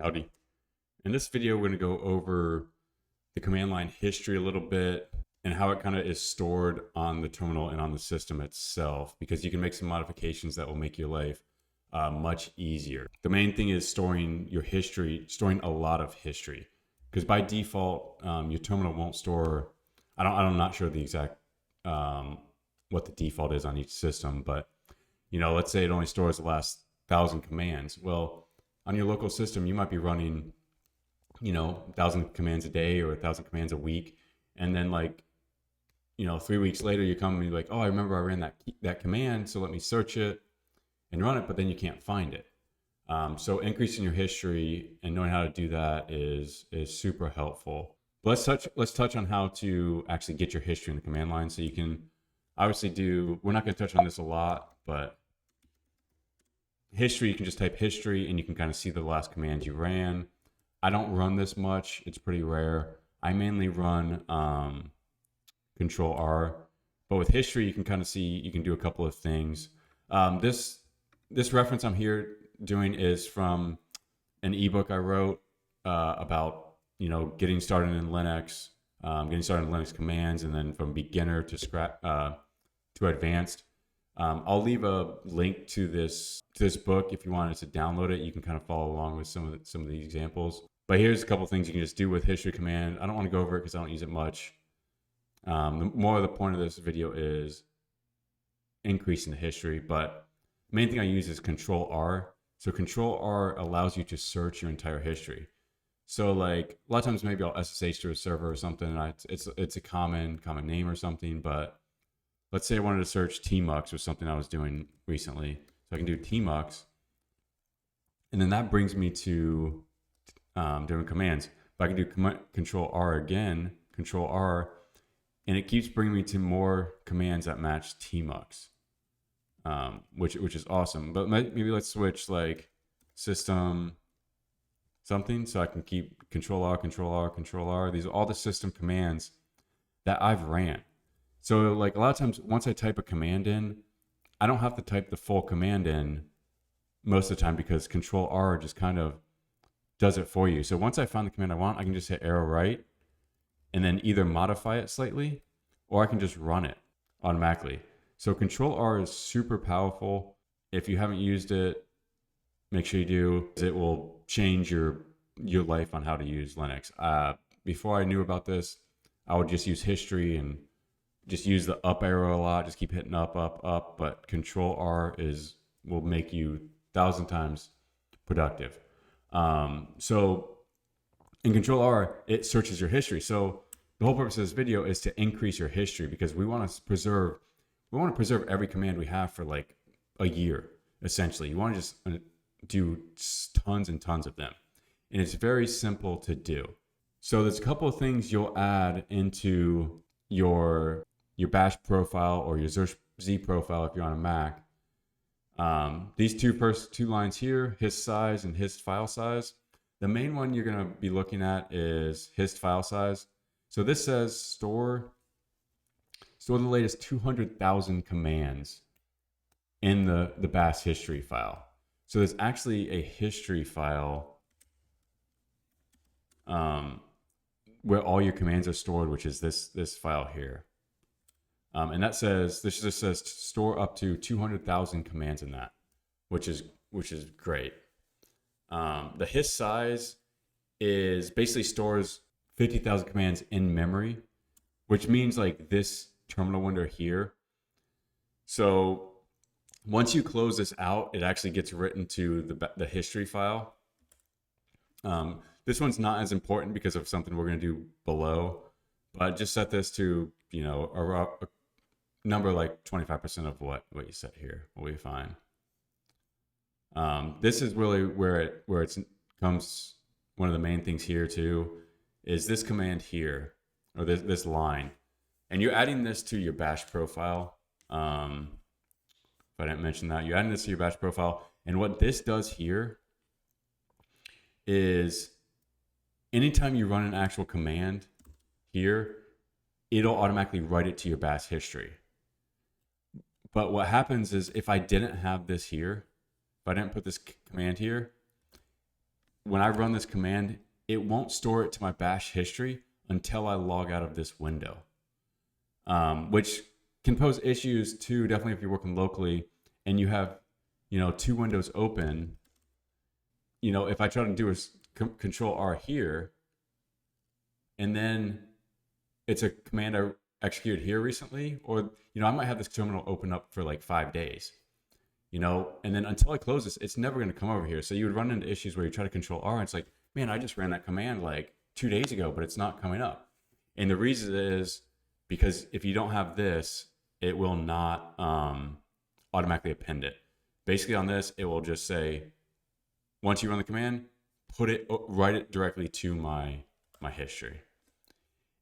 Howdy. In this video, we're going to go over the command line history a little bit and how it kind of is stored on the terminal and on the system itself, because you can make some modifications that will make your life much easier. The main thing is storing your history, storing a lot of history, because by default, your terminal won't store. I'm not sure the exact what the default is on each system, but let's say it only stores the last 1,000 commands. Well, on your local system, you might be running, 1,000 commands a day or 1,000 commands a week. And then 3 weeks later, you come and you're like, oh, I remember I ran that command. So let me search it and run it, but then you can't find it. So increasing your history and knowing how to do that is super helpful. But let's touch on how to actually get your history in the command line. So you can obviously we're not going to touch on this a lot, but history, you can just type history and you can kind of see the last commands you ran. I don't run this much. It's pretty rare. I mainly run Ctrl R, but with history, you can kind of see, you can do a couple of things. This reference I'm here doing is from an ebook I wrote about, getting started in Linux, getting started in Linux commands, and then from beginner to advanced. I'll leave a link to this book if you wanted to download it. You can kind of follow along with some of the examples. But here's a couple of things you can just do with history command. I don't want to go over it because I don't use it much. More of the point of this video is increasing the history, but the main thing I use is Ctrl R. So Ctrl R allows you to search your entire history. So a lot of times maybe I'll SSH to a server or something, and it's a common name or something, but let's say I wanted to search tmux, was something I was doing recently. So I can do tmux, and then that brings me to doing commands. But I can do Control R again, Control R, and it keeps bringing me to more commands that match tmux, which is awesome. But maybe let's switch system something, so I can keep Control R, Control R, Control R. These are all the system commands that I've ran. So a lot of times once I type a command in, I don't have to type the full command in most of the time because Control R just kind of does it for you. So once I find the command I want, I can just hit arrow right and then either modify it slightly or I can just run it automatically. So Control R is super powerful. If you haven't used it, make sure you do. It will change your life on how to use Linux. Before I knew about this, I would just use history and just use the up arrow a lot, just keep hitting up, but Control R will make you 1,000 times productive. So in Control R, it searches your history. So the whole purpose of this video is to increase your history, because we want to preserve every command we have for a year, essentially. You want to just do tons and tons of them. And it's very simple to do. So there's a couple of things you'll add into your bash profile or your Z profile if you're on a Mac. These first two lines here, hist size and hist file size. The main one you're going to be looking at is hist file size. So this says store the latest 200,000 commands in the bash history file. So there's actually a history file where all your commands are stored, which is this file here. And this just says store up to 200,000 commands in that, which is great. The hist size is basically stores 50,000 commands in memory, which means this terminal window here. So once you close this out, it actually gets written to the history file. This one's not as important because of something we're going to do below, but just set this to a number 25% of what you set here will be fine. This is really where it comes. One of the main things here too is this command here, or this line, and you're adding this to your bash profile. If I didn't mention that, you're adding this to your bash profile, and what this does here is anytime you run an actual command here, it'll automatically write it to your bash history. But what happens is if I didn't have this here, if I didn't put this command here, when I run this command, it won't store it to my bash history until I log out of this window, which can pose issues too, definitely if you're working locally and you have, two windows open. If I try to do a Ctrl R here, and then it's a command I executed here recently, or, I might have this terminal open up for like 5 days, and then until I close this, it's never going to come over here. So you would run into issues where you try to Ctrl R and it's like, man, I just ran that command like 2 days ago, but it's not coming up. And the reason is because if you don't have this, it will not automatically append it. Basically on this, it will just say, once you run the command, write it directly to my history.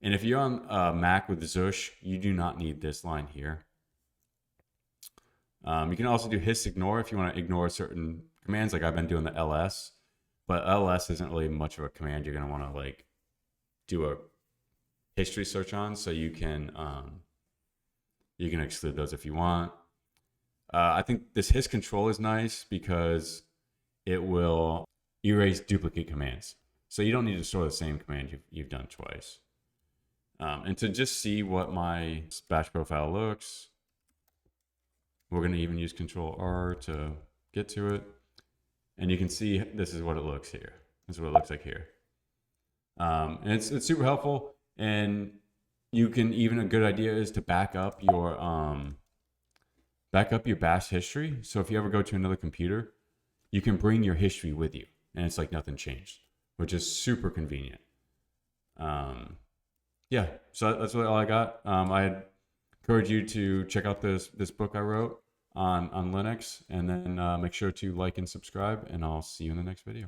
And if you're on Mac with Zush, you do not need this line here. You can also do hist_ignore if you want to ignore certain commands, like I've been doing the ls. But ls isn't really much of a command you're going to want to like do a history search on. So you can exclude those if you want. I think this hist control is nice because it will erase duplicate commands. So you don't need to store the same command you've done twice. And to just see what my bash profile looks, we're going to even use Ctrl R to get to it. And you can see this is what it looks here. This is what it looks like here. And it's super helpful. And you can even, a good idea is to back up your bash history. So if you ever go to another computer, you can bring your history with you and it's like nothing changed, which is super convenient. Yeah, so that's really all I got. I encourage you to check out this book I wrote on Linux, and then make sure to like and subscribe, and I'll see you in the next video.